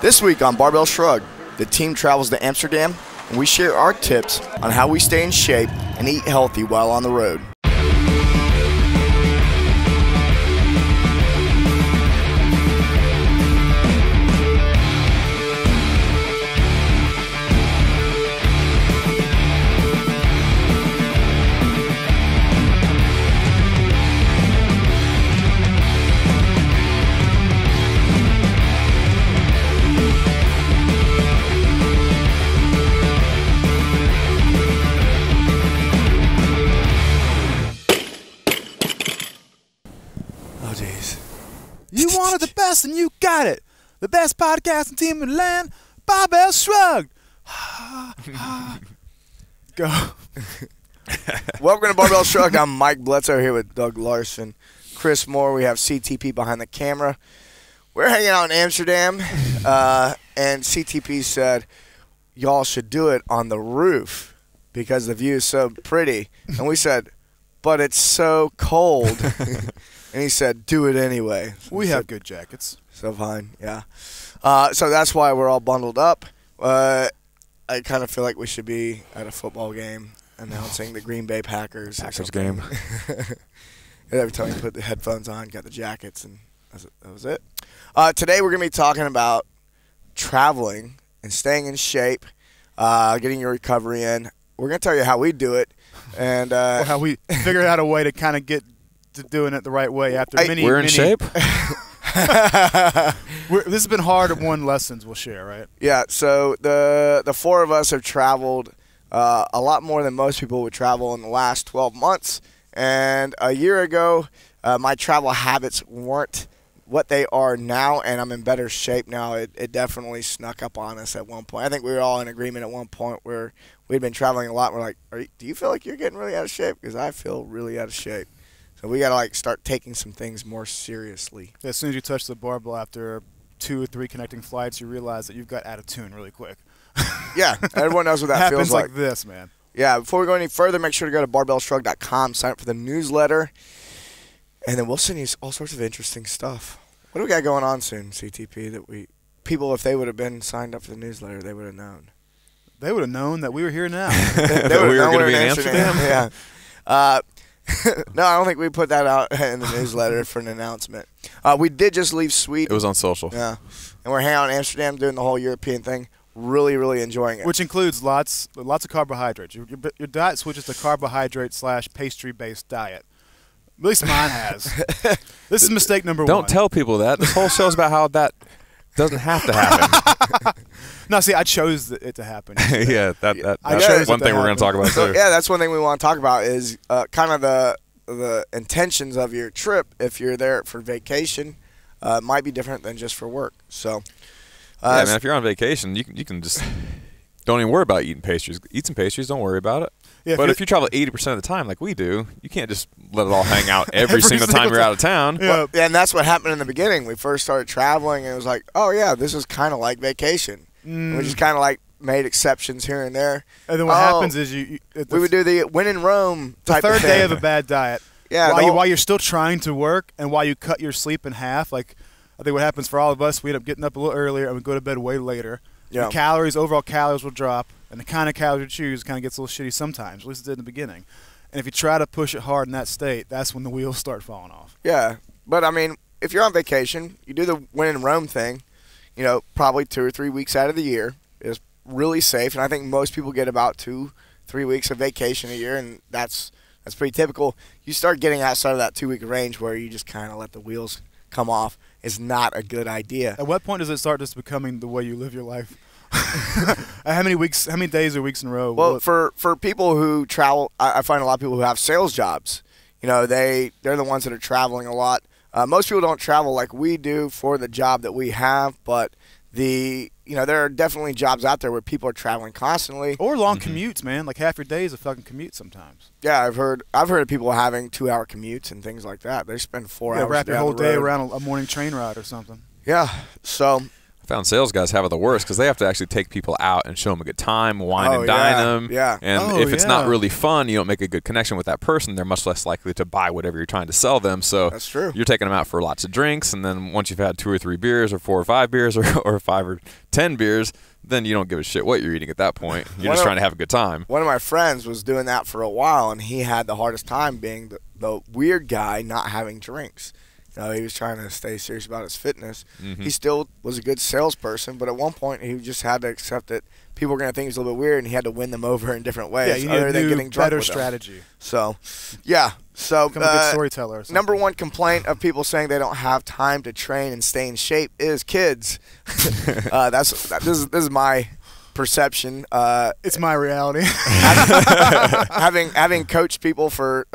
This week on Barbell Shrugged, the team travels to Amsterdam and we share our tips on how we stay in shape and eat healthy while on the road. You wanted the best and you got it. The best podcasting team in the land, Barbell Shrugged. Go. Welcome to Barbell Shrugged. I'm Mike Bledsoe here with Doug Larson. Chris Moore, we have CTP behind the camera. We're hanging out in Amsterdam, and CTP said, y'all should do it on the roof because the view is so pretty. And we said, but it's so cold. And he said, do it anyway. We have good jackets. So fine, yeah. So that's why we're all bundled up. I kind of feel like we should be at a football game announcing the Green Bay Packers. Packers game. Every time you put the headphones on, got the jackets, and that was it. Today we're going to be talking about traveling and staying in shape, getting your recovery in. We're going to tell you how we do it. And or how we figured out a way to kind of get to doing it the right way after many. We're in shape. This has been hard-won lessons we'll share, right? Yeah. So the four of us have traveled a lot more than most people would travel in the last 12 months. And a year ago, my travel habits weren't what they are now, and I'm in better shape now. It definitely snuck up on us at one point. I think we were all in agreement at one point where we'd been traveling a lot. We're like, do you feel like you're getting really out of shape? Because I feel really out of shape. So we got to start taking some things more seriously. As soon as you touch the barbell after 2 or 3 connecting flights, you realize that you've got out of tune really quick. Yeah, everyone knows what that feels like. Happens like this, man. Yeah, before we go any further, make sure to go to barbellshrug.com, sign up for the newsletter, and then we'll send you all sorts of interesting stuff. What do we got going on soon, CTP, that people, if they would have been signed up for the newsletter, they would have known? They would have known that we were here now. They we were going to be in Amsterdam? Yeah. No, I don't think we put that out in the newsletter for an announcement. We did just leave Sweden. It was on social. Yeah. And we're hanging out in Amsterdam doing the whole European thing. Really, really enjoying it. Which includes lots of carbohydrates. Your diet switches to carbohydrate/pastry-based diet. At least mine has. This is mistake number 1. Don't tell people that. This whole show's about how that doesn't have to happen. No, see, I chose it to happen. Yeah, that's one thing we're going to talk about too. Yeah, that's one thing we want to talk about is kind of the intentions of your trip. If you're there for vacation, might be different than just for work. So, yeah, man, if you're on vacation, you can just don't even worry about eating pastries. Eat some pastries, don't worry about it. Yeah, but if you travel 80% of the time like we do, you can't just let it all hang out every single time you're out of town. Yeah. Well, and that's what happened in the beginning. We first started traveling, and it was like, oh, yeah, this is kind of like vacation. We just kind of made exceptions here and there. And then what happens is we would do the when in Rome type the of third thing. day of a bad diet. Yeah, while you're still trying to work and while you cut your sleep in half, I think what happens for all of us, we end up getting up a little earlier and we go to bed way later. Yeah. The overall calories will drop, and the kind of calories you choose kind of gets a little shitty sometimes. At least it did in the beginning. And if you try to push it hard in that state, that's when the wheels start falling off. Yeah, but I mean, if you're on vacation, you do the when in Rome thing, probably 2 or 3 weeks out of the year is really safe, and I think most people get about 2-3 weeks of vacation a year, and that's pretty typical. You start getting outside of that 2-week range where you just kind of let the wheels come off. Is not a good idea. At what point does it start just becoming the way you live your life? How many days or weeks in a row? Well, for people who travel, I find a lot of people who have sales jobs. They're the ones that are traveling a lot. Most people don't travel like we do for the job that we have, but there are definitely jobs out there where people are traveling constantly. Or long commutes, man. Like half your day is a fucking commute sometimes. Yeah, I've heard of people having 2-hour commutes and things like that. They spend 4 hours. Wrap your whole day around a morning train ride or something. Yeah. So I found sales guys have it the worst because they have to actually take people out and show them a good time, wine and dine them. Yeah. And if it's not really fun, you don't make a good connection with that person, they're much less likely to buy whatever you're trying to sell them. So that's true. You're taking them out for lots of drinks, and then once you've had 2 or 3 beers or 4 or 5 beers or 5 or 10 beers, then you don't give a shit what you're eating at that point. You're just trying to have a good time. One of my friends was doing that for a while, and he had the hardest time being the weird guy not having drinks. He was trying to stay serious about his fitness. He still was a good salesperson, but at one point he just had to accept that people were going to think he was a little bit weird, and he had to win them over in different ways. Yeah, you need a new, better with strategy. Them. So, yeah. So, become a good storyteller. Number one complaint of people saying they don't have time to train and stay in shape is kids. This is my perception. It's my reality. having coached people for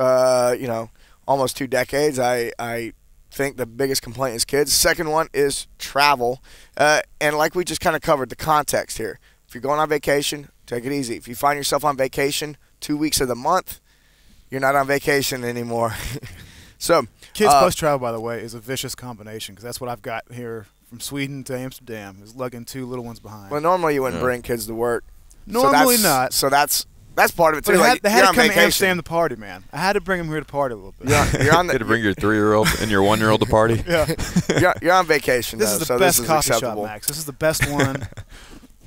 almost 2 decades, I think the biggest complaint is kids. Second one is travel. And like we just kind of covered, the context here. If you're going on vacation, take it easy. If you find yourself on vacation 2 weeks of the month, you're not on vacation anymore. So kids plus travel, by the way, is a vicious combination because that's what I've got here from Sweden to Amsterdam, is lugging 2 little ones behind. Well, normally you wouldn't bring kids to work. Normally not. So that's part of it, too. They had to come to Amsterdam to party, man. I had to bring them here to party a little bit. You had to bring your 3-year-old and your 1-year-old to party? Yeah. You're on vacation, This is the best coffee shop, Max. This is the best one.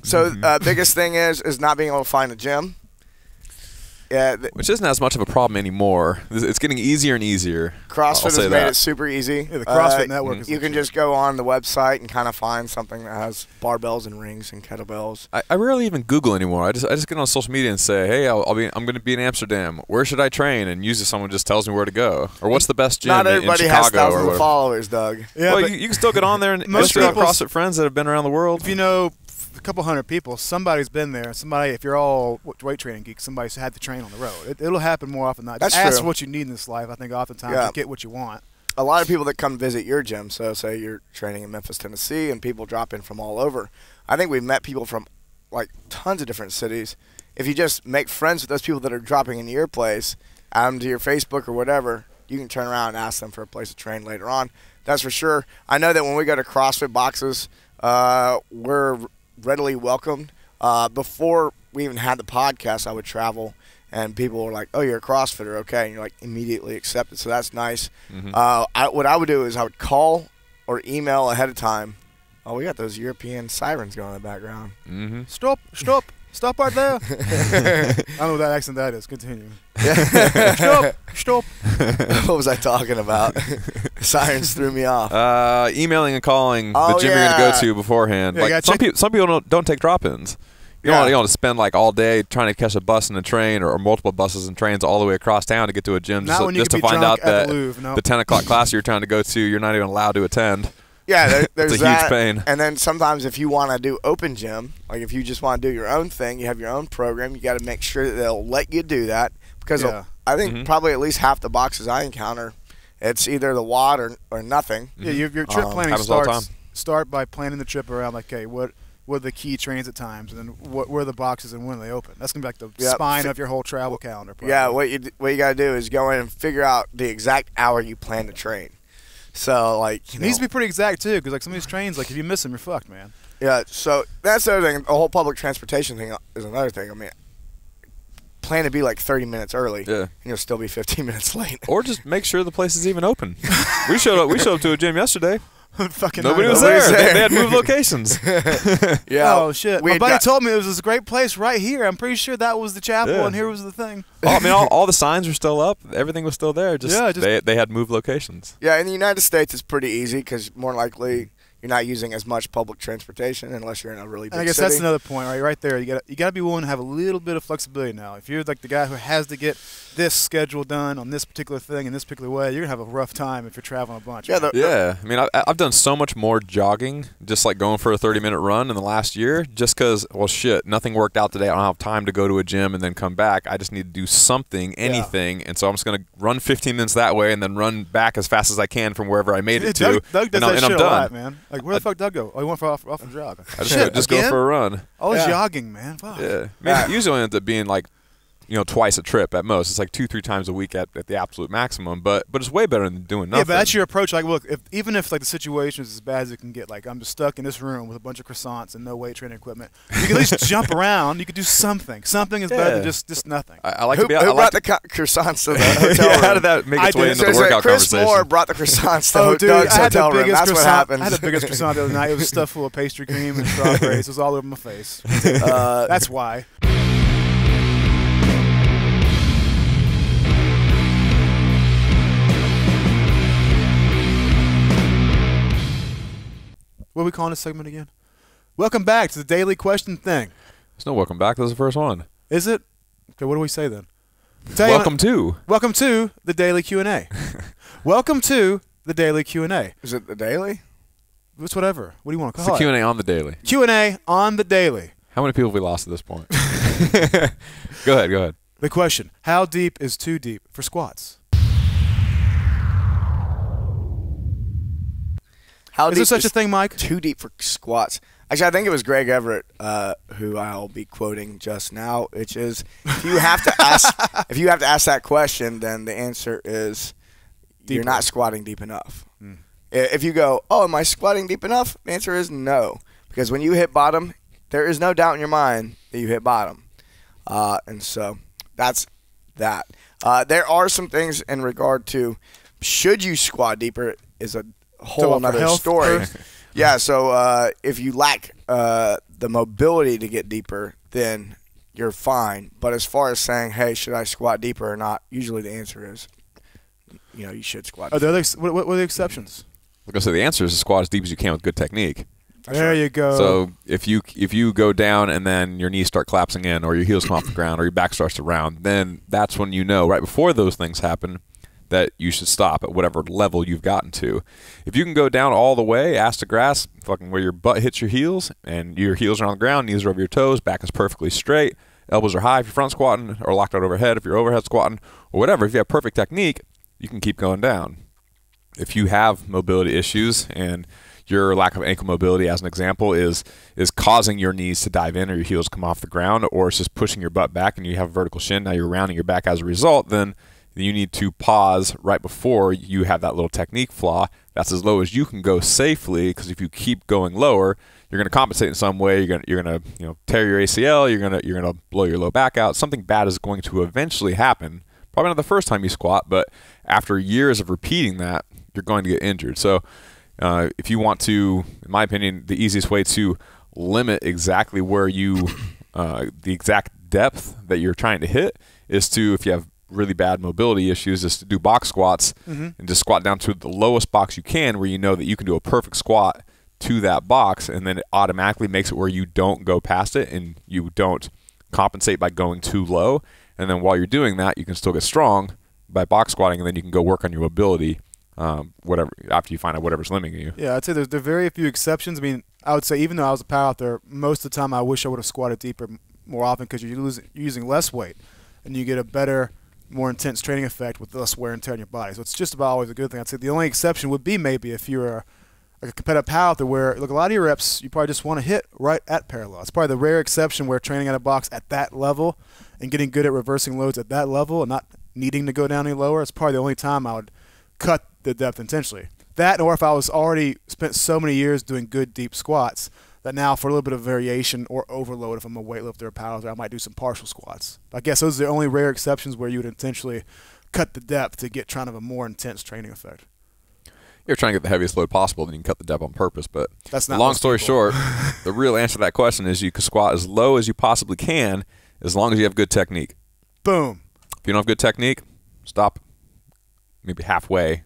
So biggest thing is not being able to find a gym. Yeah, which isn't as much of a problem anymore. It's getting easier and easier. CrossFit has made it super easy. Yeah, the CrossFit network is you can just go on the website and kind of find something that has barbells and rings and kettlebells. I rarely even Google anymore. I just get on social media and say, hey, I'm going to be in Amsterdam. Where should I train? And usually someone just tells me where to go. Or what's the best gym in Chicago? Not everybody has thousands of followers, Doug. Yeah, well, you can still get on there and most people have CrossFit friends that have been around the world. If you know a couple hundred people, somebody's been there. Somebody, if you're all weight training geeks, somebody's had to train on the road. It'll happen more often than not. That's just true. Ask what you need in this life. I think oftentimes you get what you want. A lot of people that come visit your gym, so say you're training in Memphis, Tennessee, and people drop in from all over. I think we've met people from like tons of different cities. If you just make friends with those people that are dropping into your place, add them to your Facebook or whatever, you can turn around and ask them for a place to train later on. That's for sure. I know that when we go to CrossFit boxes, we're readily welcomed. Before we even had the podcast, I would travel, and people were like, "Oh, you're a CrossFitter, okay?" And you're like immediately accepted. So that's nice. What I would do is I would call or email ahead of time. Oh, we got those European sirens going in the background. Stop right there. I don't know what that accent that is. Continue. Stop. What was I talking about? Sirens threw me off. Emailing and calling the gym you're going to go to beforehand. Yeah, like some people don't take drop-ins. You don't want to spend like all day trying to catch a bus and a train or multiple buses and trains all the way across town to get to a gym just to find out that the 10 o'clock class you're trying to go to, you're not even allowed to attend. Yeah, there's it's a huge pain. And then sometimes if you want to do open gym, like if you just want to do your own thing, you have your own program, you got to make sure that they'll let you do that. Because I think probably at least half the boxes I encounter, it's either the WOD or nothing. Yeah, your trip planning start by planning the trip around like, okay, what are the key trains at times, and then where are the boxes and when they open. That's going to be like the spine of your whole travel calendar. Probably. Yeah, what you got to do is go in and figure out the exact hour you plan to train. So, like, it needs to be pretty exact, too, because, like, some of these trains, like, if you miss them, you're fucked, man. Yeah, so that's the other thing. The whole public transportation thing is another thing. I mean, plan to be, like, 30 minutes early. Yeah. And you'll still be 15 minutes late. Or just make sure the place is even open. We showed up to a gym yesterday. Fucking nobody was there. They had moved locations. Yeah. Oh, shit. My buddy told me it was this great place right here. I'm pretty sure that was the chapel, and here was the thing. I mean, all the signs were still up. Everything was still there. They had moved locations. Yeah, in the United States, it's pretty easy because more likely you're not using as much public transportation unless you're in a really big city. I guess that's another point, right there. You got to be willing to have a little bit of flexibility now. If you're like the guy who has to get this schedule done on this particular thing in this particular way, you're going to have a rough time if you're traveling a bunch. Yeah. I mean, I've done so much more jogging, just like going for a 30-minute run in the last year, just because, well, shit, nothing worked out today. I don't have time to go to a gym and then come back. I just need to do something, anything, and so I'm just going to run 15 minutes that way and then run back as fast as I can from wherever I made it to. Doug does and that I'm shit done. A lot, man. Like, where the fuck Doug go? Oh, he went for off a jog. I just go for a run. Always jogging, man. Fuck. Yeah. I mean, usually it ends up being like, twice a trip at most. It's like 2-3 times a week at the absolute maximum. But it's way better than doing nothing. Yeah, but that's your approach. Like, look, even if like the situation is as bad as it can get, like I'm just stuck in this room with a bunch of croissants and no weight training equipment, you can at least jump around. You could do something. Something is better than just nothing. I like to be. Who brought the croissants to the hotel room? How did that make its way into the workout Chris conversation? Moore brought the croissants to Oh, dude, Doug's I had hotel the room. biggest That's what croissant. happens. I had the biggest croissant the other night. It was stuffed full of pastry cream and strawberries. It was all over my face. That's why. What are we calling this segment again? Welcome back to the daily question thing. There's no welcome back. This is the first one. Is it? Okay, what do we say then? Welcome to the daily Q&A. Welcome to the daily Q&A. Is it the daily? It's whatever. What do you want to It's call the it? Q&A on the daily. Q&A on the daily. How many people have we lost at this point? Go ahead. The question, how deep is too deep for squats? Is there such a thing, Mike? Too deep for squats. Actually, I think it was Greg Everett who I'll be quoting just now, which is if you have to ask that question, then the answer is you're not squatting deep enough. If you go, oh, am I squatting deep enough? The answer is no, because when you hit bottom, there is no doubt in your mind that you hit bottom, and so that's that. There are some things in regard to should you squat deeper is a whole another story. Yeah, so if you lack the mobility to get deeper, then you're fine. But as far as saying, hey, should I squat deeper or not, usually the answer is, you should squat deeper. What are the exceptions? Like I said, the answer is to squat as deep as you can with good technique. There you go. So if you go down and then your knees start collapsing in, or your heels come off the ground, or your back starts to round, then that's when right before those things happen, that you should stop at whatever level you've gotten to. If you can go down all the way, ass to grass, fucking where your butt hits your heels, and your heels are on the ground, knees are over your toes, back is perfectly straight, elbows are high if you're front squatting, or locked out overhead if you're overhead squatting, or whatever. If you have perfect technique, you can keep going down. If you have mobility issues and your lack of ankle mobility, as an example, is causing your knees to dive in or your heels come off the ground, or it's just pushing your butt back and you have a vertical shin, now you're rounding your back as a result, then you need to pause right before you have that little technique flaw. That's as low as you can go safely, because if you keep going lower, you're going to compensate in some way. You're going to tear your ACL. You're going to blow your low back out. Something bad is going to eventually happen. Probably not the first time you squat, but after years of repeating that, you're going to get injured. So if you want to, in my opinion, the easiest way to limit exactly where you, the exact depth that you're trying to hit is to, if you have really bad mobility issues, is to do box squats and just squat down to the lowest box you can, where you know that you can do a perfect squat to that box, and then it automatically makes it where you don't go past it and you don't compensate by going too low. And then while you're doing that, you can still get strong by box squatting, and then you can go work on your mobility whatever after you find out whatever's limiting you. Yeah, I'd say there are very few exceptions. I mean, I would say even though I was a powerlifter, most of the time I wish I would have squatted deeper more often, because you're using less weight and you get a better, more intense training effect with less wear and tear on your body. So it's just about always a good thing. I'd say the only exception would be maybe if you're like a competitive powerlifter, where look, a lot of your reps you probably just want to hit right at parallel. It's probably the rare exception where training at a box at that level and getting good at reversing loads at that level and not needing to go down any lower. It's probably the only time I would cut the depth intentionally. That, or if I was already spent so many years doing good deep squats that now for a little bit of variation or overload, if I'm a weightlifter or powerlifter, I might do some partial squats. I guess those are the only rare exceptions where you would intentionally cut the depth to get kind of a more intense training effect. You're trying to get the heaviest load possible, then you can cut the depth on purpose. But that's not long story short, the real answer to that question is you can squat as low as you possibly can, as long as you have good technique. Boom. If you don't have good technique, stop maybe halfway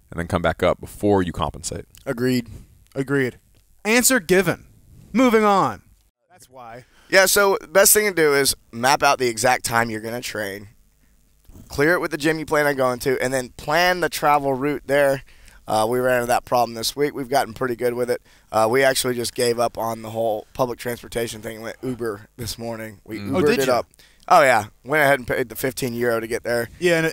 and then come back up before you compensate. Agreed. Answer given. Moving on. That's why. Yeah, so the best thing to do is map out the exact time you're going to train, clear it with the gym you plan on going to, and then plan the travel route there. We ran into that problem this week. We've gotten pretty good with it. We actually just gave up on the whole public transportation thing and went Uber this morning. We Ubered it up. Oh, yeah. Went ahead and paid the €15 to get there. Yeah, and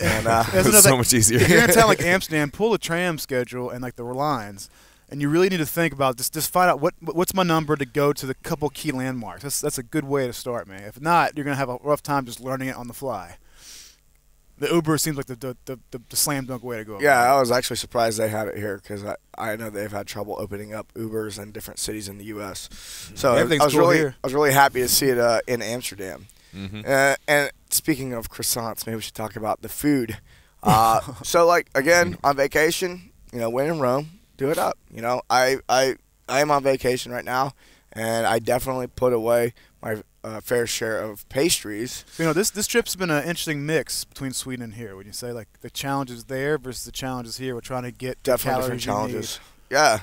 it's so much easier. If you're in a town like Amsterdam, pull the tram schedule and like the lines, and you really need to think about just find out what's my number to go to the couple key landmarks. That's a good way to start, man. If not, you're gonna have a rough time just learning it on the fly. The Uber seems like the slam dunk way to go. Yeah, I was actually surprised they had it here because I know they've had trouble opening up Ubers in different cities in the U.S. So I was really happy to see it in Amsterdam. And speaking of croissants, maybe we should talk about the food. So like again on vacation, when in Rome, do it up. I am on vacation right now, and I definitely put away my fair share of pastries. This trip's been an interesting mix between Sweden and here. Would you say like the challenges there versus the challenges here? We're trying to get definitely different challenges. Yeah,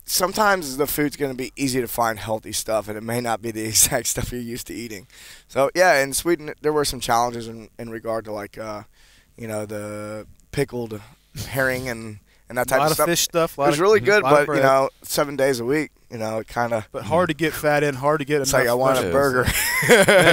sometimes the food's going to be easy to find healthy stuff, and it may not be the exact stuff you're used to eating. So yeah, in Sweden there were some challenges in regard to like the pickled herring and that type of stuff. A lot of fish stuff. It was really good, but 7 days a week, it kind of. But hard to get fat in, hard to get. It's like I want a burger.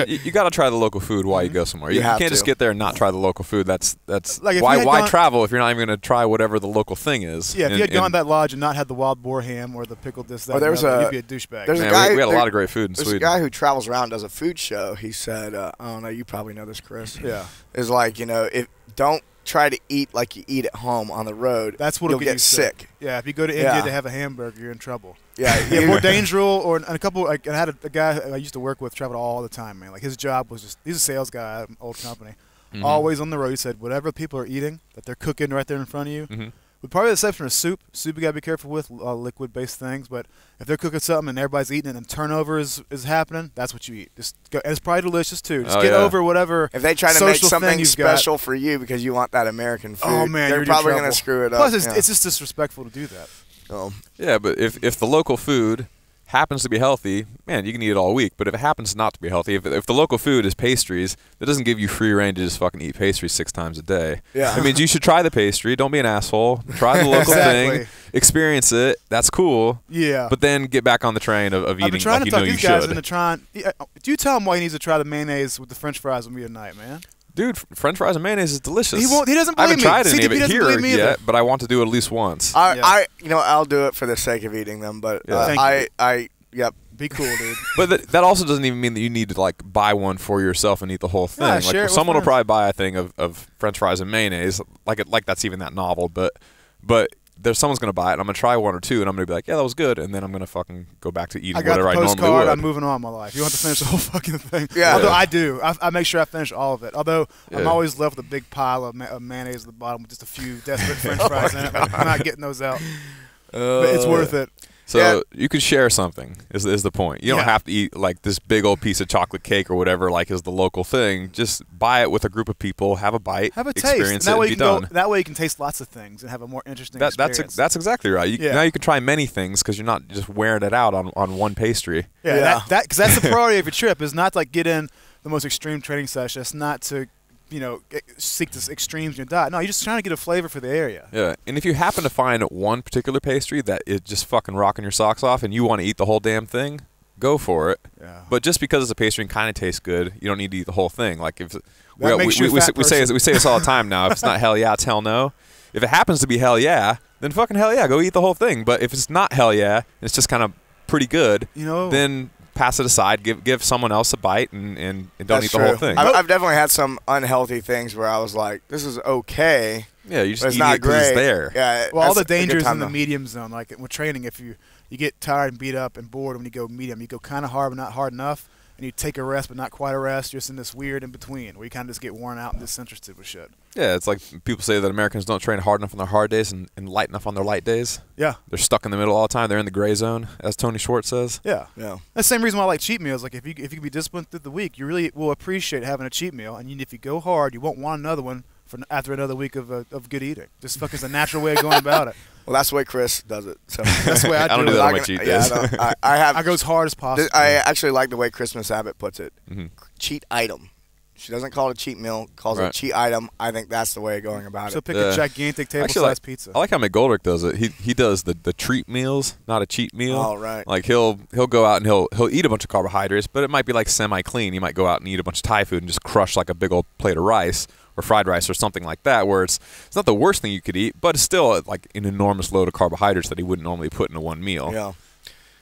You got to try the local food while you go somewhere. You can't just get there and not try the local food. That's like why travel if you're not even going to try whatever the local thing is. Yeah, if you had gone to that lodge and not had the wild boar ham or the pickled this, that, you'd be a douchebag. We had a lot of great food in Sweden. There's a guy who travels around, does a food show. He said, I don't know, you probably know this, Chris. Yeah. Is like, if don't try to eat like you eat at home on the road. That's what'll get you sick. Yeah, if you go to India to have a hamburger, you're in trouble. Yeah, more dangerous. Or a couple. I had a guy I used to work with traveled all the time, man. Like his job was just he's a sales guy at an old company, always on the road. He said whatever people are eating that they're cooking right there in front of you. With probably the exception of soup. Soup you gotta be careful with liquid-based things. But if they're cooking something and everybody's eating it and turnover is happening, that's what you eat. Just go, and it's probably delicious too. Just get over whatever. If they try to make something special for you because you want that American food, oh man, they're probably gonna screw it up. Plus, it's just disrespectful to do that. Yeah, but if the local food happens to be healthy, man, you can eat it all week. But if it happens not to be healthy, if the local food is pastries, that doesn't give you free reign to just fucking eat pastries 6 times a day. Yeah. It means you should try the pastry. Don't be an asshole. Try the local thing. Experience it. That's cool. Yeah. But then get back on the train of eating like you know you should. Do you tell him why he needs to try the mayonnaise with the French fries with me tonight, man? Dude, French fries and mayonnaise is delicious. He doesn't believe me. I haven't tried any of it it here yet, but I want to do it at least once. I'll do it for the sake of eating them, but yep. Be cool, dude. But that also doesn't even mean that you need to like buy one for yourself and eat the whole thing. Like someone will probably buy a thing of French fries and mayonnaise, like that's even that novel. But there's someone's gonna buy it. And I'm gonna try one or two, and I'm gonna be like, yeah, that was good, and then I'm gonna fucking go back to eating whatever I normally would. I'm moving on in my life. You want to finish the whole fucking thing? Yeah. Although I do, I make sure I finish all of it. Although I'm always left with a big pile of mayonnaise at the bottom with just a few desperate French fries in it. I'm not getting those out, but it's worth it. So you can share something is the point. You don't have to eat like this big old piece of chocolate cake or whatever like is the local thing. Just buy it with a group of people, have a bite, have a taste, experience it, and be done. That way you can taste lots of things and have a more interesting experience. That's exactly right. Now you can try many things because you're not just wearing it out on one pastry. Yeah, because that's the priority of your trip is not to like get in the most extreme training session. It's not to seek the extremes in your diet. No, you're just trying to get a flavor for the area. Yeah, and if you happen to find one particular pastry that is just fucking rocking your socks off and you want to eat the whole damn thing, go for it. Yeah. But just because it's a pastry and kind of tastes good, you don't need to eat the whole thing. Like if we say this all the time now. If it's not hell yeah, it's hell no. If it happens to be hell yeah, then fucking hell yeah, go eat the whole thing. But if it's not hell yeah, and it's just kind of pretty good, then pass it aside, give someone else a bite, and don't eat the whole thing. I've definitely had some unhealthy things where I was like, this is okay. Yeah, you just eat it because it's there. Yeah, well, all the dangers in the medium zone. Like with training, if you get tired and beat up and bored when you go medium, you go kind of hard but not hard enough, and you take a rest but not quite a rest. You're just in this weird in between where you kind of just get worn out and disinterested with shit. Yeah, it's like people say that Americans don't train hard enough on their hard days and light enough on their light days. Yeah. They're stuck in the middle all the time. They're in the gray zone, as Tony Schwartz says. Yeah. That's the same reason why I like cheat meals. Like if you can be disciplined through the week, you really will appreciate having a cheat meal. And if you go hard, you won't want another one after another week of good eating. Just fucking is a natural way of going about it. Well, that's the way Chris does it. So that's the way I do it. I don't do that on my cheat days. I go as hard as possible. I actually like the way Christmas Abbott puts it. Cheat item. She doesn't call it a cheat meal, calls it a cheat item. I think that's the way of going about it. So pick a gigantic table-sized pizza. I like how McGoldrick does it. He does the treat meals, not a cheat meal. Oh, right. Like he'll go out and he'll eat a bunch of carbohydrates, but it might be like semi-clean. He might go out and eat a bunch of Thai food and just crush like a big old plate of rice. or fried rice or something like that, where it's not the worst thing you could eat, but it's still like an enormous load of carbohydrates that he wouldn't normally put into one meal. Yeah.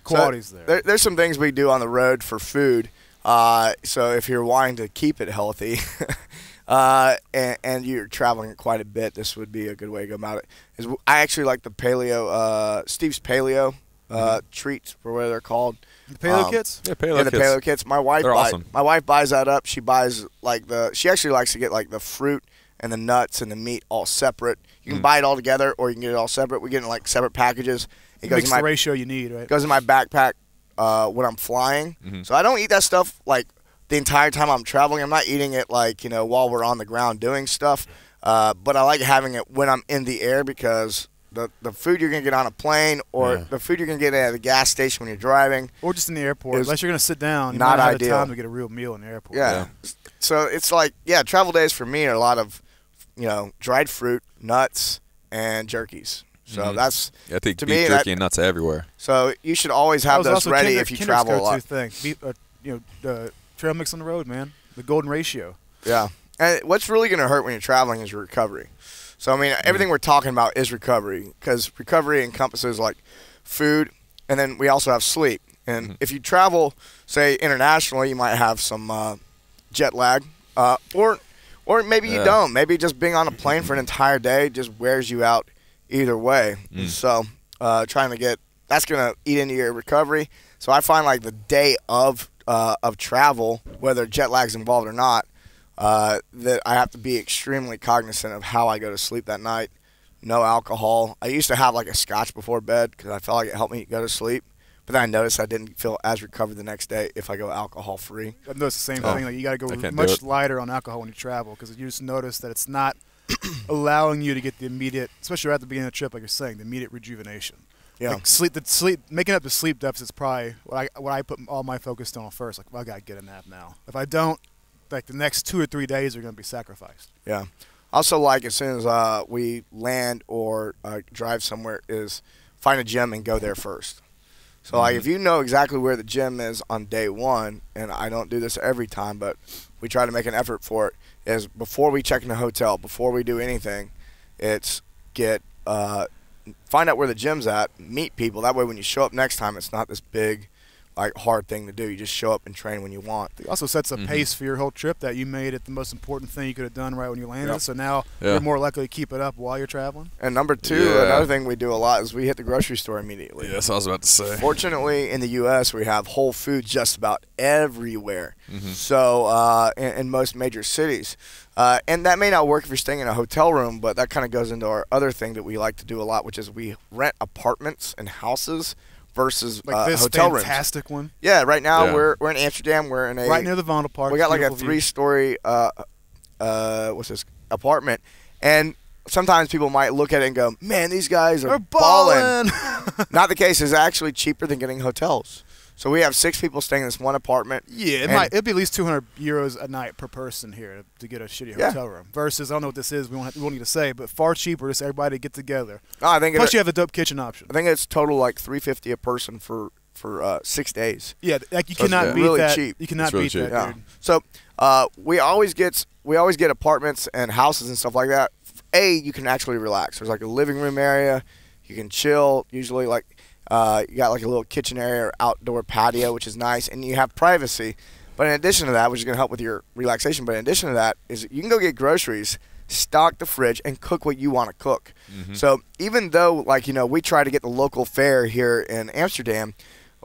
Quality's there. There's some things we do on the road for food. So if you're wanting to keep it healthy and you're traveling quite a bit, this would be a good way to go about it. I actually like the paleo, Steve's Paleo treats, or what they're called. The paleo kits? Yeah, paleo kits. Paleo kits. My wife awesome. My wife buys that up. She buys she actually likes to get like the fruit and the nuts and the meat all separate. You can buy it all together, or you can get it all separate. We get in like separate packages. It goes mix the ratio you need, right? Goes in my backpack when I'm flying. So I don't eat that stuff like the entire time I'm traveling. I'm not eating it like, while we're on the ground doing stuff. But I like having it when I'm in the air, because the food you're going to get on a plane, or the food you're going to get at the gas station when you're driving, or just in the airport, unless you're going to sit down, you not might not ideal. have time to get a real meal in the airport. Yeah. So it's like, travel days for me are a lot of, dried fruit, nuts, and jerkies. So that's I think to beef me, jerky and nuts everywhere. So you should always have those ready if you travel a lot. Thing. Trail mix on the road, man. The golden ratio. Yeah. And what's really going to hurt when you're traveling is recovery. So, I mean, everything we're talking about is recovery, because recovery encompasses, like, food, and then we also have sleep. And if you travel, say, internationally, you might have some jet lag, or maybe you don't. Maybe just being on a plane for an entire day just wears you out either way. So, trying to get – that's going to eat into your recovery. So, I find, like, the day of travel, whether jet lag's involved or not, that I have to be extremely cognizant of how I go to sleep that night. No alcohol. I used to have like a scotch before bed because I felt like it helped me go to sleep. But then I noticed I didn't feel as recovered the next day if I go alcohol free. I noticed the same thing. Like, you got to go much lighter on alcohol when you travel, because you just notice that it's not allowing you to get the immediate, especially right at the beginning of the trip, like you're saying, the immediate rejuvenation. Yeah. Like making up the sleep deficit is probably what I put all my focus on first. Like, well, I got to get a nap now. If I don't, like the next 2 or 3 days are going to be sacrificed. Yeah. Also, like, as soon as we land or drive somewhere, is find a gym and go there first. So, like, if you know exactly where the gym is on day one, and I don't do this every time, but we try to make an effort for it, is before we check in the hotel, before we do anything, it's find out where the gym's at, meet people. That way when you show up next time, it's not this big, like, hard thing to do. You just show up and train when you want. It also sets a pace for your whole trip that you made it the most important thing you could have done right when you landed. So now you're more likely to keep it up while you're traveling. And number two, another thing we do a lot is we hit the grocery store immediately. Yeah, that's what I was about to say. Fortunately, in the U.S., we have Whole Foods just about everywhere. So in most major cities. And that may not work if you're staying in a hotel room, but that kind of goes into our other thing that we like to do a lot, which is we rent apartments and houses versus like this hotel rooms. Fantastic one. Yeah, right now we're in Amsterdam. We're in right near the Vondelpark Park. We got like a 3-story apartment, and sometimes people might look at it and go, "Man, these guys are balling." Not the case. It's actually cheaper than getting hotels. So we have 6 people staying in this one apartment. Yeah, it'd be at least €200 a night per person here to get a shitty hotel room. Versus, I don't know what this is. We won't need to say, but far cheaper. Just everybody to get together. I think plus you have the dope kitchen option. I think it's total like $350 a person for 6 days. Yeah, like you cannot beat really that. Cheap. You cannot beat that, dude. So we always get apartments and houses and stuff like that. You can actually relax. There's like a living room area. You can chill. Usually, like. You got like a little kitchen area or outdoor patio, which is nice, and you have privacy. But in addition to that, which is going to help with your relaxation, but in addition to that, is you can go get groceries, stock the fridge, and cook what you want to cook. So even though, like, we try to get the local fare here in Amsterdam,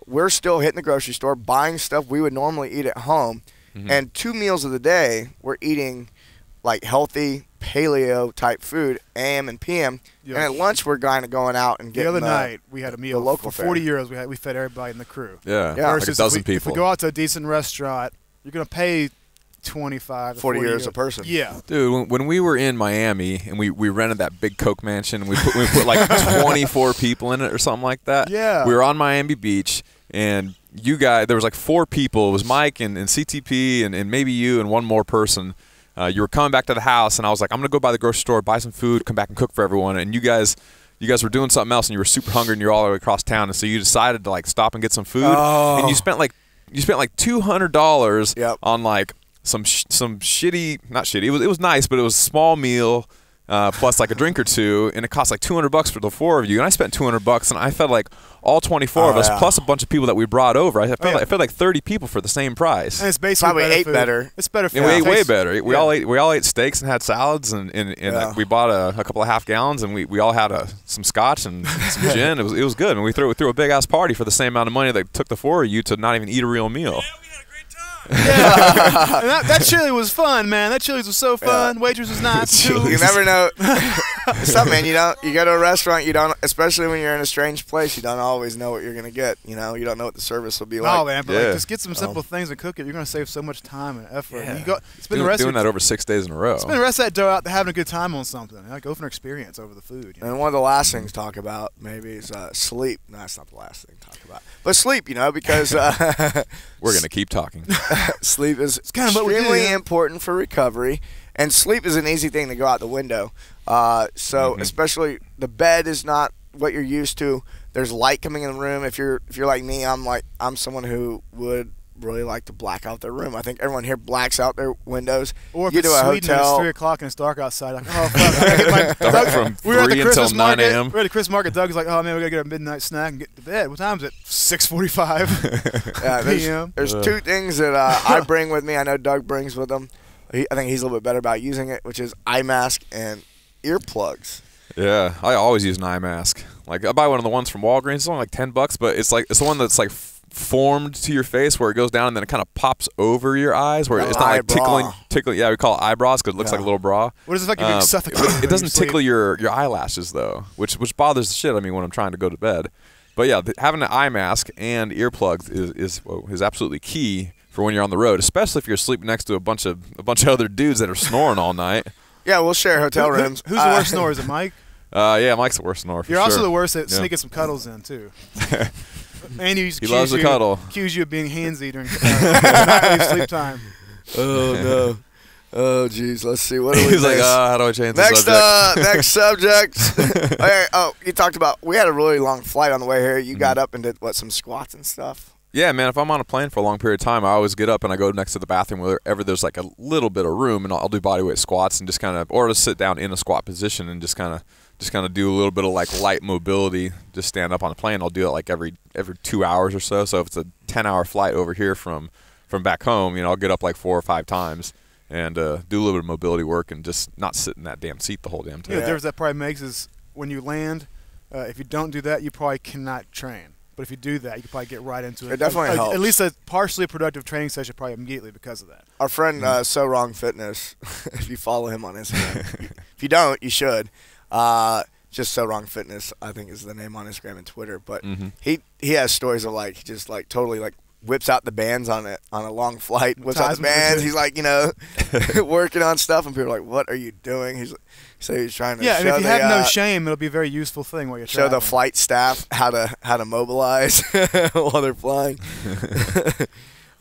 we're still hitting the grocery store, buying stuff we would normally eat at home, and 2 meals of the day, we're eating like healthy paleo type food, AM and PM. And at lunch we're going out and getting the other night we had a meal local for €40. We fed everybody in the crew. Yeah. Versus like a dozen people. If we go out to a decent restaurant, you're gonna pay 25 to 40 euros a person. Yeah, dude. When we were in Miami and we rented that big Coke mansion, and we put like 24 people in it or something like that. Yeah. We were on Miami Beach, and there was like 4 people. It was Mike and CTP and maybe you and one more person. You were coming back to the house, and I was like, I'm gonna go by the grocery store, buy some food, come back and cook for everyone. And you guys were doing something else, and you were super hungry, and you're all the way across town, and so you decided to like stop and get some food, and you spent like $200 on like some shitty, not shitty. It was nice, but it was a small meal. Plus like a drink or two, and it cost like $200 for the 4 of you, and I spent $200, and I fed like all 24 of us, plus a bunch of people that we brought over. I fed like 30 people for the same price. And it's basically probably ate better. It's better food. We ate way better. We all ate steaks and had salads, and we bought a couple of half gallons, and we all had some scotch and some gin. It was good, and we threw a big ass party for the same amount of money that took the 4 of you to not even eat a real meal. Yeah, and that chili was fun, man. That chili was so fun. Yeah. Waitress was nice. You never know. It's something, man. You go to a restaurant, you don't, especially when you're in a strange place, you don't always know what you're gonna get. You don't know what the service will be like. Oh man, but like, just get some simple things and cook it. You're gonna save so much time and effort. Yeah. And spend the rest doing that over 6 days in a row. Spend the rest of that dough out there having a good time on something. Go for an experience over the food. And one of the last things to talk about maybe is sleep. No, that's not the last thing to talk about. But sleep, because we're gonna keep talking. Sleep is extremely important for recovery, and sleep is an easy thing to go out the window. Especially the bed is not what you're used to. There's light coming in the room. If you're like me, I'm someone who would really like to black out their room. I think everyone here blacks out their windows. Or if it's Sweden and it's 3 o'clock and it's dark outside, like, oh fuck, I gotta get my from 3 until 9 a.m. We're at the Christmas market. Doug's like, oh man, we gotta get a midnight snack and get to bed. What time is it? 6:45 p.m. There's 2 things that I bring with me. I know Doug brings with him. I think he's a little bit better about using it, which is eye mask and earplugs. Yeah, I always use an eye mask. Like I buy one of the ones from Walgreens. It's only like $10, but it's the one that's like formed to your face where it goes down and then it kind of pops over your eyes where it's not like tickling. Yeah, we call it eyebrows because it looks like a little bra. What is it like? You're suffocating. It doesn't tickle your eyelashes though, which bothers the shit out of me when I'm trying to go to bed. But yeah, having an eye mask and earplugs is absolutely key for when you're on the road, especially if you're sleeping next to a bunch of other dudes that are snoring all night. Yeah, we'll share hotel rooms. Who's the worst snorer? Is it Mike? Yeah, Mike's the worst snorer. You're also the worst at sneaking some cuddles in too. Andy he loves the cuddle. Accuse you of being handsy during nightly sleep time. Oh no. Oh jeez. Let's see. What do we? He's like, how do I change the subject? Next subject. Okay. Oh, you talked about. We had a really long flight on the way here. You got up and did some squats and stuff. Yeah, man. If I'm on a plane for a long period of time, I always get up and I go next to the bathroom wherever there's like a little bit of room, and I'll do bodyweight squats and just kind of, or just sit down in a squat position and just kind of do a little bit of like light mobility. Just stand up on the plane. I'll do it like every 2 hours or so. So if it's a 10-hour flight over here from back home, I'll get up like 4 or 5 times and do a little bit of mobility work and just not sit in that damn seat the whole damn time. Yeah, the difference that probably makes is when you land, if you don't do that, you probably cannot train. But if you do that, you can probably get right into it. It definitely helps. At least a partially productive training session probably immediately because of that. Our friend So Wrong Fitness, if you follow him on Instagram. If you don't, you should. Just So Wrong Fitness, I think is the name on Instagram and Twitter. But he has stories of like just like totally like whips out the bands on a long flight, whips out the bands. He's like, working on stuff, and people are like, "What are you doing?" He's trying to show and if you have no shame, it'll be a very useful thing while you're show the flight staff how to mobilize while they're flying.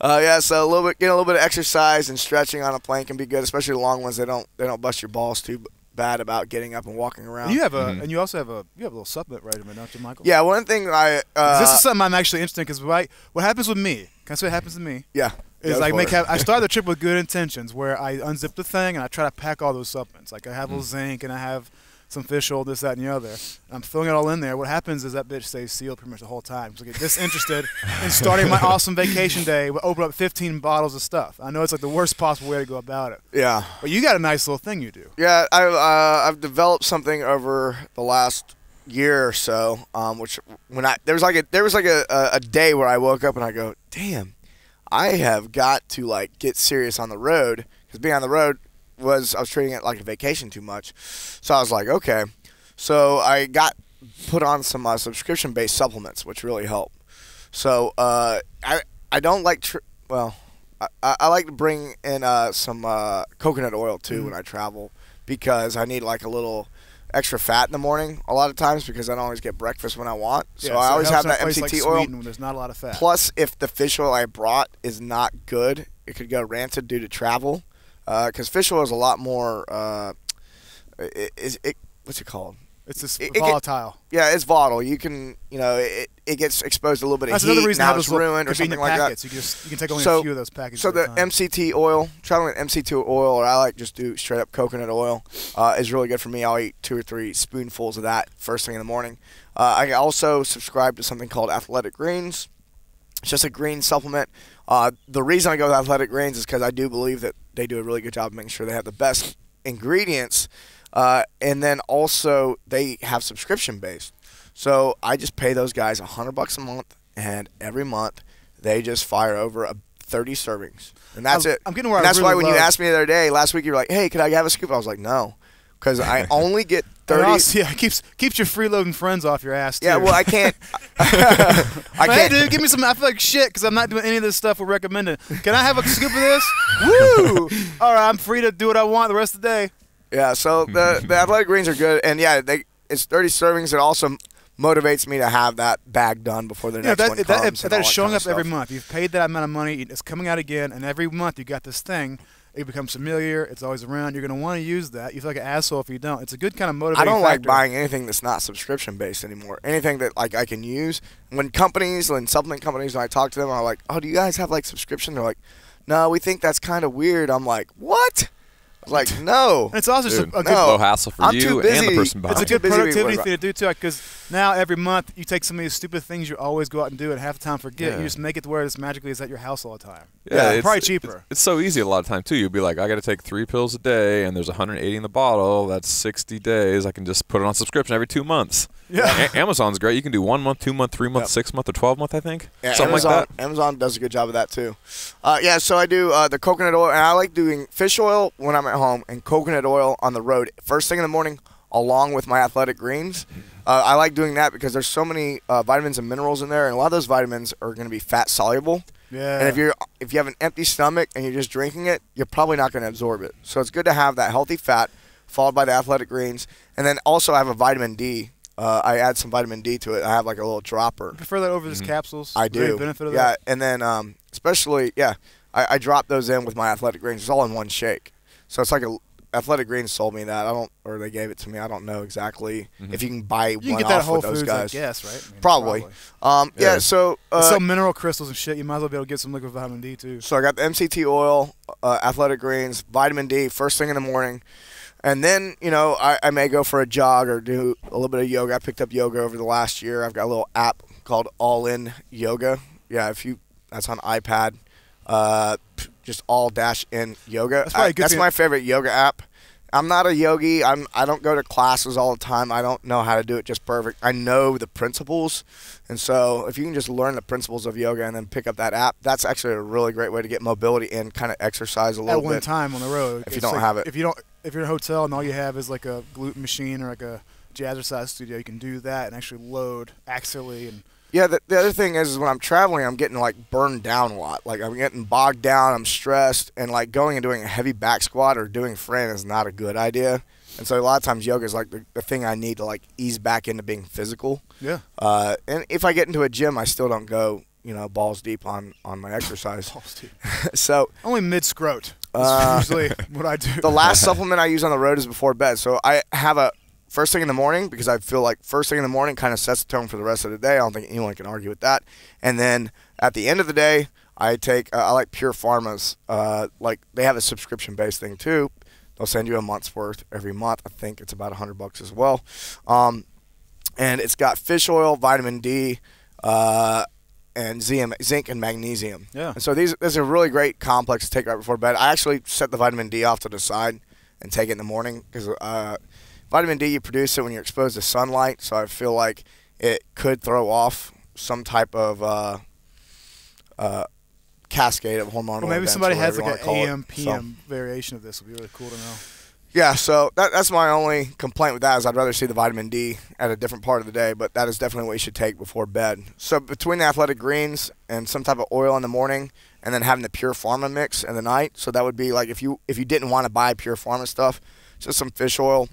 So getting a little bit of exercise and stretching on a plane can be good, especially the long ones. They don't bust your balls too bad about getting up and walking around. You have and you also have a little supplement regimen, don't you, Michael? Yeah, one thing this is something I'm actually interested in because what happens with me? Can I say what happens to me? Yeah. Is I start the trip with good intentions where I unzip the thing and I try to pack all those supplements. Like I have a little zinc and I have some fish oil, this, that, and the other. And I'm filling it all in there. What happens is that bitch stays sealed pretty much the whole time. So I get disinterested in starting my awesome vacation day. We'll open up 15 bottles of stuff. I know it's like the worst possible way to go about it. Yeah. But you got a nice little thing you do. Yeah, I've developed something over the last year or so, which there was like a day where I woke up and I go, damn, I have got to like get serious on the road, because being on the road I was treating it like a vacation too much. So I was like, okay. So I got put on some subscription-based supplements, which really help. So I don't like I like to bring in some coconut oil too when I travel, because I need like a little extra fat in the morning a lot of times, because I don't always get breakfast when I want. So I always have that MCT oil. When there's not a lot of fat. Plus, if the fish oil I brought is not good, it could go rancid due to travel. Because fish oil is a lot more, what's it called? It's just volatile. It's volatile. You can, it gets exposed to a little bit of heat. That's another reason now to it's ruined or something like packets. that. You can take only a few of those packets. So the MCT oil, traveling with MCT oil, or I like just do straight up coconut oil, is really good for me. I'll eat 2 or 3 spoonfuls of that first thing in the morning. I also subscribe to something called Athletic Greens. It's just a green supplement. The reason I go with Athletic Greens is because I do believe that they do a really good job of making sure they have the best ingredients. And then also they have subscription based. So I just pay those guys $100 a month, and every month they just fire over 30 servings. And that's it. I'm getting where and I that's really why when you asked me the other day, last week, you were like, hey, could I have a scoop? I was like, no. Because I only get 30. Also, yeah, keeps your freeloading friends off your ass, too. Yeah, well, I can't. Hey, dude, give me some. I feel like shit because I'm not doing any of this stuff we're recommending. Can I have a scoop of this? Woo! All right, I'm free to do what I want the rest of the day. Yeah, so the Athletic Greens are good. And, yeah, it's 30 servings. It also motivates me to have that bag done before the next one comes. That is showing up every month. You've paid that amount of money. It's coming out again. And every month you got this thing. It becomes familiar. It's always around. You're going to want to use that. You feel like an asshole if you don't. It's a good kind of motivating factor. I don't like factor. buying anything that's not subscription-based anymore. Anything that I can use. When supplement companies, when I talk to them, I'm like, oh, do you guys have subscription? They're like, no, we think that's kind of weird. I'm like, what? Like, no. And it's also just a good low hassle for you and the person behind. It's a good productivity thing to do, too, because now every month you take some of these stupid things you always go out and do and half the time forget. You just make it to where it's magically is at your house all the time. Yeah, it's probably cheaper. It's so easy a lot of time, too. You'll be like, I got to take 3 pills a day, and there's 180 in the bottle. That's 60 days. I can just put it on subscription every 2 months. Yeah. Amazon's great. You can do 1 month, 2 month, 3 month, 6 month, or 12 month, I think. Yeah, something Amazon, like that. Amazon does a good job of that, too. So I do the coconut oil, and I like doing fish oil when I'm at home and coconut oil on the road first thing in the morning along with my Athletic Greens. I like doing that because there's so many vitamins and minerals in there, and a lot of those vitamins are going to be fat soluble. Yeah. And if you have an empty stomach and you're just drinking it, you're probably not going to absorb it. So it's good to have that healthy fat followed by the Athletic Greens, and then also I have a vitamin D. I add some vitamin D to it. I have like a little dropper. You prefer that over these capsules? I do. Benefit of that? Yeah, and then especially I drop those in with my Athletic Greens. It's all in one shake, so it's like Athletic Greens sold me that. Or they gave it to me. I don't know exactly if you can buy you one can get that off Whole with those Foods, guys. I guess, right? I mean, probably. So some mineral crystals and shit. You might as well be able to get some liquid vitamin D too. So I got the MCT oil, Athletic Greens, vitamin D first thing in the morning, and then I may go for a jog or do a little bit of yoga. I picked up yoga over the last year. I've got a little app called All In Yoga. Yeah, that's on iPad. Just all-in yoga. That's my favorite yoga app. I'm not a yogi. I don't go to classes all the time. I don't know how to do it just perfect. I know the principles. And so if you can just learn the principles of yoga and then pick up that app, that's actually a really great way to get mobility and kind of exercise a little bit. At one time on the road. If you don't have it. If you're in a hotel and all you have is like a glute machine or like a jazzercise studio, you can do that and actually load axially and yeah, the other thing is when I'm traveling, I'm getting burned down a lot. I'm getting bogged down, I'm stressed, and going and doing a heavy back squat or doing frame is not a good idea. And so a lot of times yoga is the thing I need to ease back into being physical. Yeah. And if I get into a gym, I still don't go balls deep on my exercise. Balls deep. So only mid scrot. That's usually what I do. The last supplement I use on the road is before bed. So I have a first thing in the morning because I feel like first thing in the morning kind of sets the tone for the rest of the day. I don't think anyone can argue with that. And then at the end of the day, I take I like Pure Pharma's. They have a subscription-based thing too. They'll send you a month's worth every month. I think it's about $100 as well. And it's got fish oil, vitamin D, and zinc and magnesium. Yeah. And so these are really great complex to take right before bed. I actually set the vitamin D off to the side and take it in the morning because vitamin D, you produce it when you're exposed to sunlight, so I feel like it could throw off some type of cascade of hormonal maybe events, somebody has an AM, PM variation of this. Would be really cool to know. Yeah, so that's my only complaint with that is I'd rather see the vitamin D at a different part of the day, but that is definitely what you should take before bed. So between the Athletic Greens and some type of oil in the morning and then having the Pure Pharma mix in the night, so that would be if you didn't want to buy Pure Pharma stuff, just some fish oil,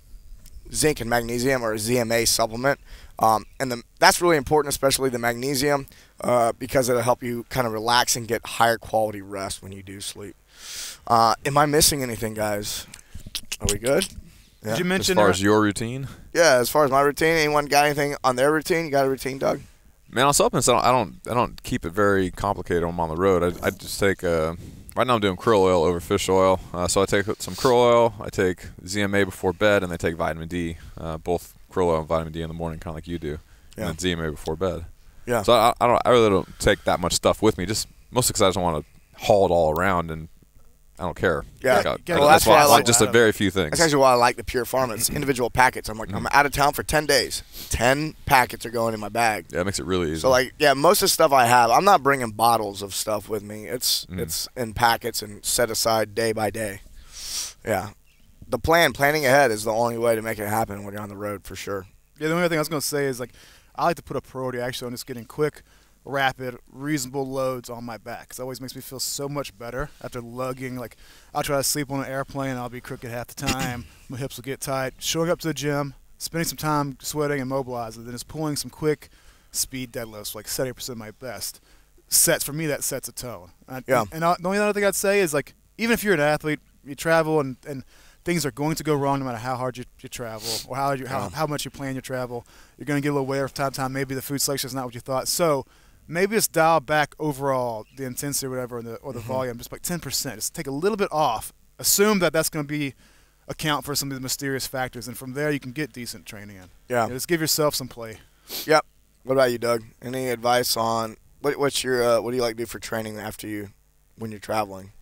zinc and magnesium or a ZMA supplement. That's really important, especially the magnesium, because it'll help you kind of relax and get higher quality rest when you do sleep. Am I missing anything, guys? Are we good? Yeah. Did you mention as far as your routine? Yeah, as far as my routine, anyone got anything on their routine? You got a routine, Doug? Man, on supplements, I don't keep it very complicated when I'm on the road. I just take right now I'm doing krill oil over fish oil. So I take some krill oil, I take ZMA before bed, and I take vitamin D. Both krill oil and vitamin D in the morning, kind of like you do, and then ZMA before bed. Yeah. So I really don't take that much stuff with me. Just mostly because I just want to haul it all around, and I don't care. Yeah. Well, that's why I like just a very few things. That's actually why I like the Pure Pharma. It's individual packets. I'm like, I'm out of town for 10 days. 10 packets are going in my bag. Yeah, it makes it really easy. So, like, yeah, most of the stuff I have, I'm not bringing bottles of stuff with me. It's in packets and set aside day by day. Yeah. The planning ahead is the only way to make it happen when you're on the road, for sure. Yeah, the only thing I was going to say is, like, I like to put a priority actually on just getting quick, rapid, reasonable loads on my back. Because it always makes me feel so much better after lugging. Like, I'll try to sleep on an airplane, I'll be crooked half the time, my hips will get tight. Showing up to the gym, spending some time sweating and mobilizing, then just pulling some quick speed deadlifts, like 70% of my best. For me, that sets a tone. And the only other thing I'd say is, like, even if you're an athlete, you travel and things are going to go wrong no matter how hard you travel or how much you plan your travel. You're going to get a little wear from time to time. Maybe the food selection is not what you thought. So maybe just dial back overall the intensity or whatever or the volume, just like 10%. Just take a little bit off. Assume that that's going to account for some of the mysterious factors, and from there you can get decent training in. Yeah. Just give yourself some play. Yep. What about you, Doug? Any advice on what do you like to do for training when you're traveling?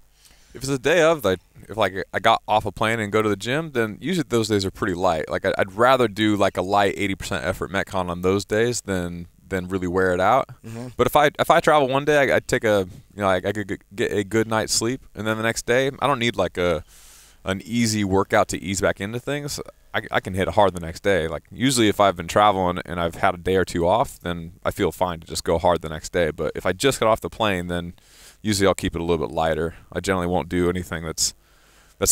If it's a day of, like, if I got off a plane and go to the gym, then usually those days are pretty light. Like I'd rather do like a light 80% effort Metcon on those days than really wear it out. But if I travel one day, I'd take I could get a good night's sleep, and then the next day I don't need like an easy workout to ease back into things. I can hit it hard the next day. Like usually if I've been traveling and I've had a day or two off, then I feel fine to just go hard the next day. But if I just got off the plane, then usually I'll keep it a little bit lighter. I generally won't do anything that's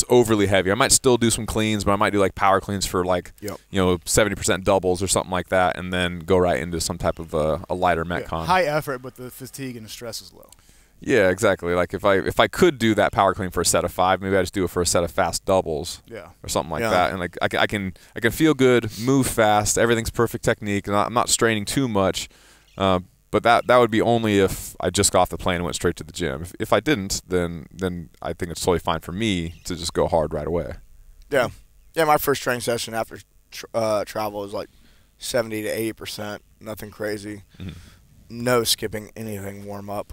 overly heavy. I might still do some cleans, but I might do like power cleans for like 70% doubles or something like that, and then go right into some type of a lighter Metcon. High effort, but the fatigue and the stress is low. Yeah, exactly. Like if I could do that power clean for a set of 5, maybe I just do it for a set of fast doubles, or something like that. And like I can feel good, move fast, everything's perfect technique, and I'm not straining too much. But that would be only if I just got off the plane and went straight to the gym. If I didn't, then I think it's totally fine for me to just go hard right away. Yeah. Yeah, my first training session after travel was like 70 to 80%, nothing crazy. No skipping anything warm-up.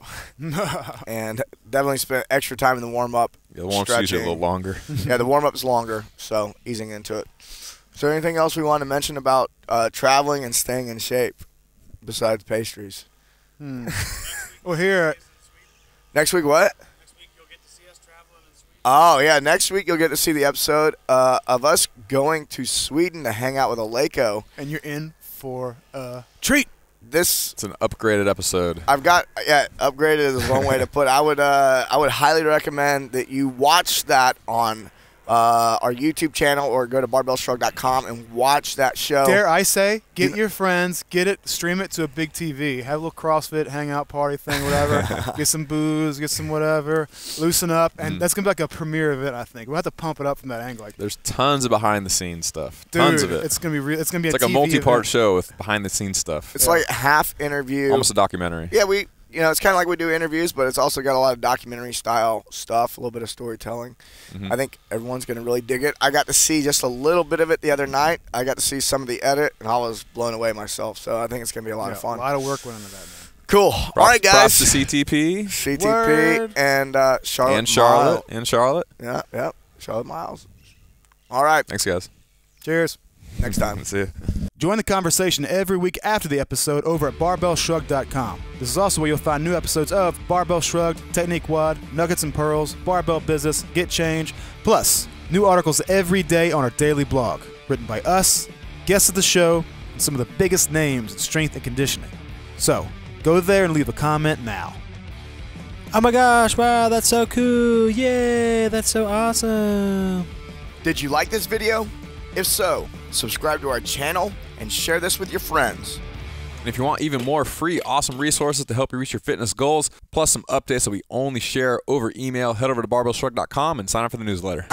And definitely spent extra time in the warm-up. Yeah, the warm-up's usually a little longer. Yeah, the warm-up's longer, so easing into it. Is there anything else we want to mention about traveling and staying in shape besides pastries? Well, here. Next week what? Next week you'll get to see us traveling in Sweden. Oh, yeah. Next week you'll get to see the episode of us going to Sweden to hang out with Aleko. And you're in for a treat. It's an upgraded episode. Upgraded is one way to put it. I would highly recommend that you watch that on our YouTube channel or go to barbellshrugged.com and watch that show. Dare I say, get your friends, stream it to a big TV, have a little CrossFit hangout party thing, whatever. Get some booze, get some whatever, loosen up, and that's gonna be like a premiere event. I think we'll have to pump it up from that angle. Like, there's tons of behind the scenes stuff. Dude, tons of it. It's gonna be real. It's gonna be like TV a multi-part event. show with behind the scenes stuff. It's like half interview, almost a documentary. Yeah, it's kind of like we do interviews, but it's also got a lot of documentary style stuff, a little bit of storytelling. I think everyone's going to really dig it. I got to see just a little bit of it the other night. I got to see some of the edit, and I was blown away myself. So I think it's going to be a lot of fun. A lot of work went into that, man. Cool. All right, guys. Props to CTP. CTP and Charlotte. And Charlotte. Yeah. Charlotte Miles. All right. Thanks, guys. Cheers. Next time. See you. Join the conversation every week after the episode over at barbellshrugged.com. This is also where you'll find new episodes of Barbell Shrugged, Technique Wad, Nuggets and Pearls, Barbell Business, Get Change, plus new articles every day on our daily blog, written by us, guests of the show, and some of the biggest names in strength and conditioning. So, go there and leave a comment now. Oh my gosh, wow, that's so cool. Yay, that's so awesome. Did you like this video? If so, subscribe to our channel and share this with your friends. And if you want even more free, awesome resources to help you reach your fitness goals, plus some updates that we only share over email, head over to barbellshrugged.com and sign up for the newsletter.